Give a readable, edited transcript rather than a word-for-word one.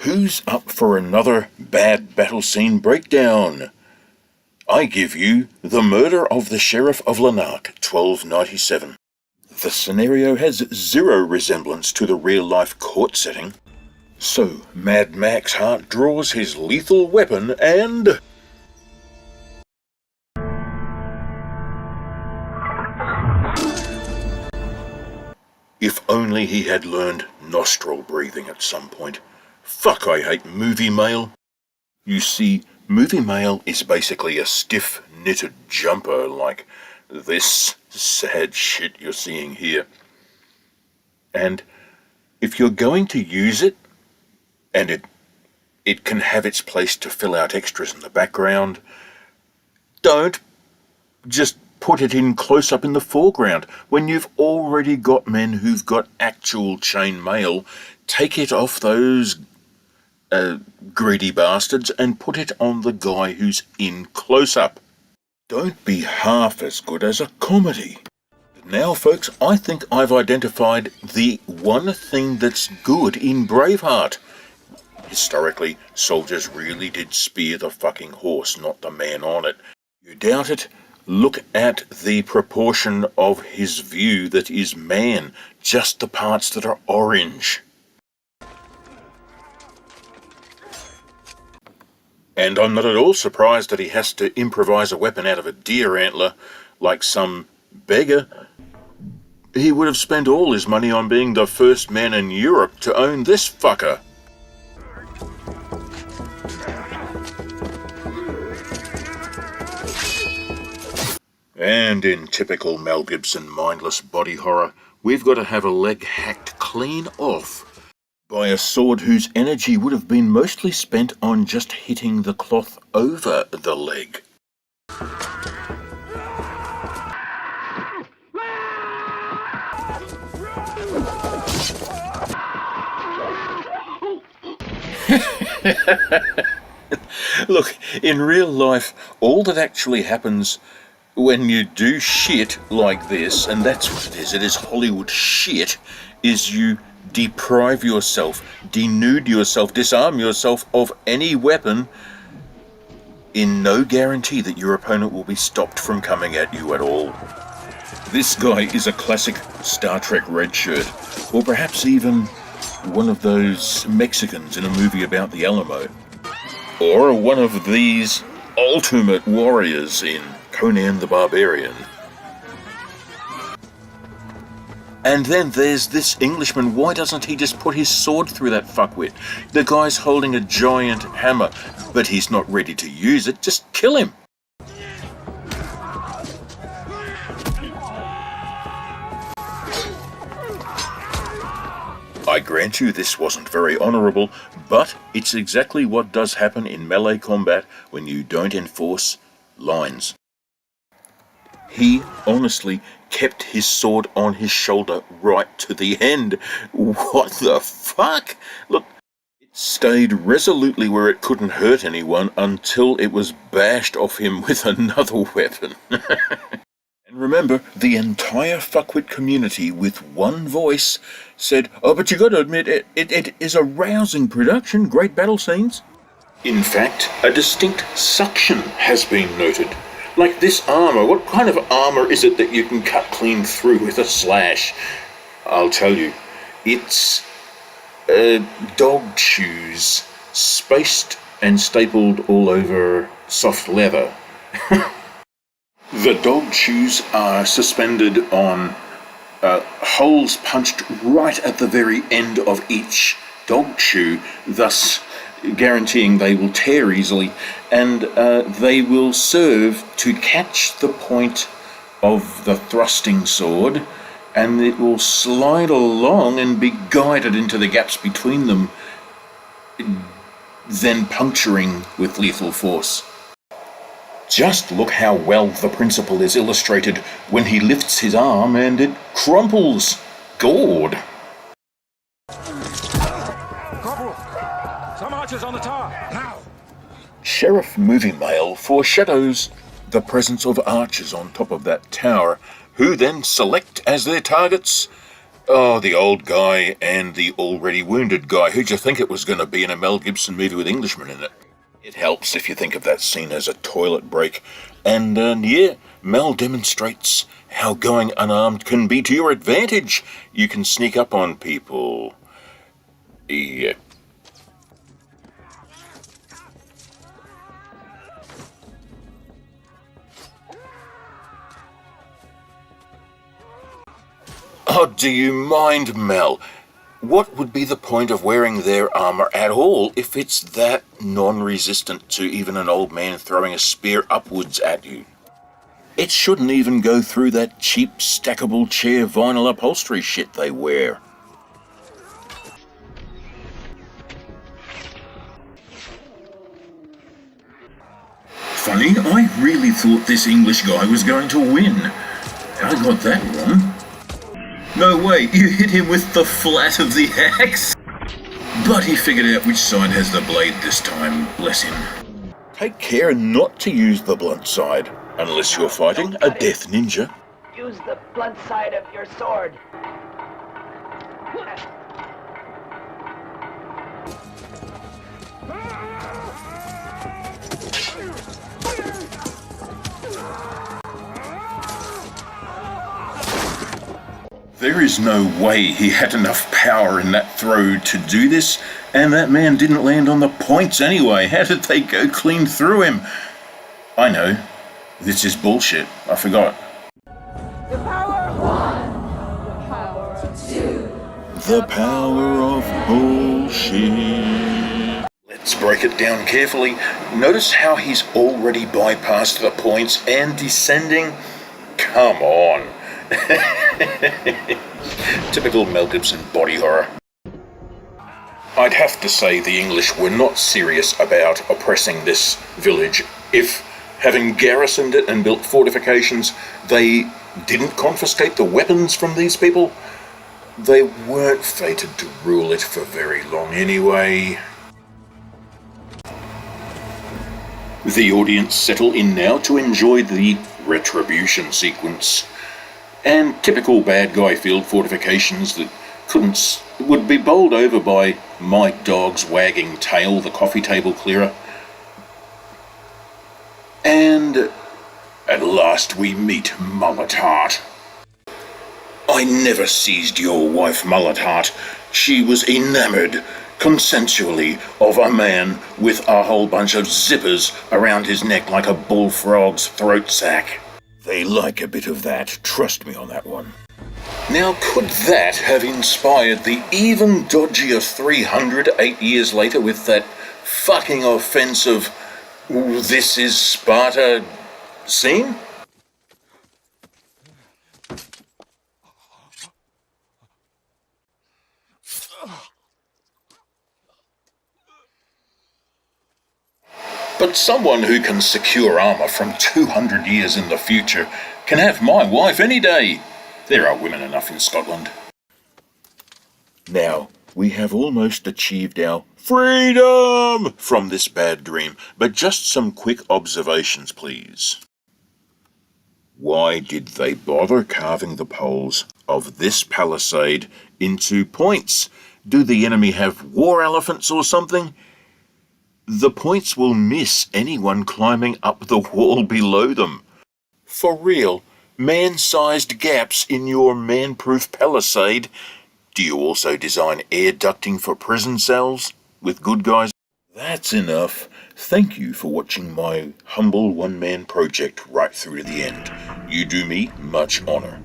Who's up for another bad battle scene breakdown? I give you The Murder of the Sheriff of Lanark, 1297. The scenario has zero resemblance to the real-life court setting. So, Mad Max Hart draws his lethal weapon and... If only he had learned nostril breathing at some point. Fuck, I hate movie mail. You see, movie mail is basically a stiff, knitted jumper like this sad shit you're seeing here. And if you're going to use it, and it can have its place to fill out extras in the background, don't just put it in close up in the foreground. When you've already got men who've got actual chain mail, take it off those greedy bastards and put it on the guy who's in close up. Don't be half as good as a comedy. Now folks, I think I've identified the one thing that's good in Braveheart. Historically, soldiers really did spear the fucking horse, not the man on it. You doubt it? Look at the proportion of his view that is man, just the parts that are orange. And I'm not at all surprised that he has to improvise a weapon out of a deer antler like some beggar. He would have spent all his money on being the first man in Europe to own this fucker. And in typical Mel Gibson mindless body horror, we've got to have a leg hacked clean off by a sword whose energy would have been mostly spent on just hitting the cloth over the leg. Look, in real life, all that actually happens when you do shit like this, and that's what it is Hollywood shit, is you deprive yourself, denude yourself, disarm yourself of any weapon in no guarantee that your opponent will be stopped from coming at you at all. This guy is a classic Star Trek red shirt, or perhaps even one of those Mexicans in a movie about the Alamo, or one of these ultimate warriors in Conan the Barbarian. And then there's this Englishman. Why doesn't he just put his sword through that fuckwit? The guy's holding a giant hammer, but he's not ready to use it. Just kill him. I grant you this wasn't very honourable, but it's exactly what does happen in melee combat when you don't enforce lines. He honestly kept his sword on his shoulder right to the end. What the fuck? Look, it stayed resolutely where it couldn't hurt anyone until it was bashed off him with another weapon. And remember, the entire fuckwit community with one voice said, "Oh, but you got to admit, it is a rousing production, great battle scenes." In fact, a distinct suction has been noted. Like this armor, what kind of armor is it that you can cut clean through with a slash? I'll tell you, it's dog shoes, spaced and stapled all over soft leather. The dog shoes are suspended on holes punched right at the very end of each dog shoe, thus guaranteeing they will tear easily, and they will serve to catch the point of the thrusting sword, and it will slide along and be guided into the gaps between them, then puncturing with lethal force. Just look how well the principle is illustrated when he lifts his arm and it crumples. Gourd. Some archers on the tower, now! Sheriff Movie Mail foreshadows the presence of archers on top of that tower, who then select as their targets Oh, the old guy and the already wounded guy. Who'd you think it was going to be in a Mel Gibson movie with Englishmen in it? It helps if you think of that scene as a toilet break. And, yeah, Mel demonstrates how going unarmed can be to your advantage. You can sneak up on people. Yeah. Oh, do you mind, Mel? What would be the point of wearing their armor at all if it's that non-resistant to even an old man throwing a spear upwards at you? It shouldn't even go through that cheap stackable chair vinyl upholstery shit they wear. Funny, I really thought this English guy was going to win. I got that wrong. No way, you hit him with the flat of the axe? But he figured out which side has the blade this time, bless him. Take care not to use the blunt side, unless you're fighting a death ninja. Use the blunt side of your sword. There is no way he had enough power in that throw to do this, and that man didn't land on the points anyway. How did they go clean through him? I know. This is bullshit. I forgot. The power of one. The power of two. The power of bullshit. Let's break it down carefully. Notice how he's already bypassed the points and descending. Come on. Typical Mel Gibson body horror. I'd have to say the English were not serious about oppressing this village if, having garrisoned it and built fortifications, they didn't confiscate the weapons from these people. They weren't fated to rule it for very long anyway. The audience settle in now to enjoy the retribution sequence. And typical bad guy field fortifications that would be bowled over by my dog's wagging tail, the coffee table clearer. And at last we meet Mullet-Heart. I never seized your wife, Mullet-Heart. She was enamoured, consensually, of a man with a whole bunch of zippers around his neck like a bullfrog's throat sack. They like a bit of that, trust me on that one. Now, could that have inspired the even dodgier 308 years later with that fucking offensive "This is Sparta" scene? But someone who can secure armour from 200 years in the future can have my wife any day. There are women enough in Scotland. Now, we have almost achieved our freedom from this bad dream, but just some quick observations, please. Why did they bother carving the poles of this palisade into points? Do the enemy have war elephants or something? The points will miss anyone climbing up the wall below them. For real, man-sized gaps in your man-proof palisade. Do you also design air ducting for prison cells with good guys? That's enough. Thank you for watching my humble one-man project right through to the end. You do me much honour.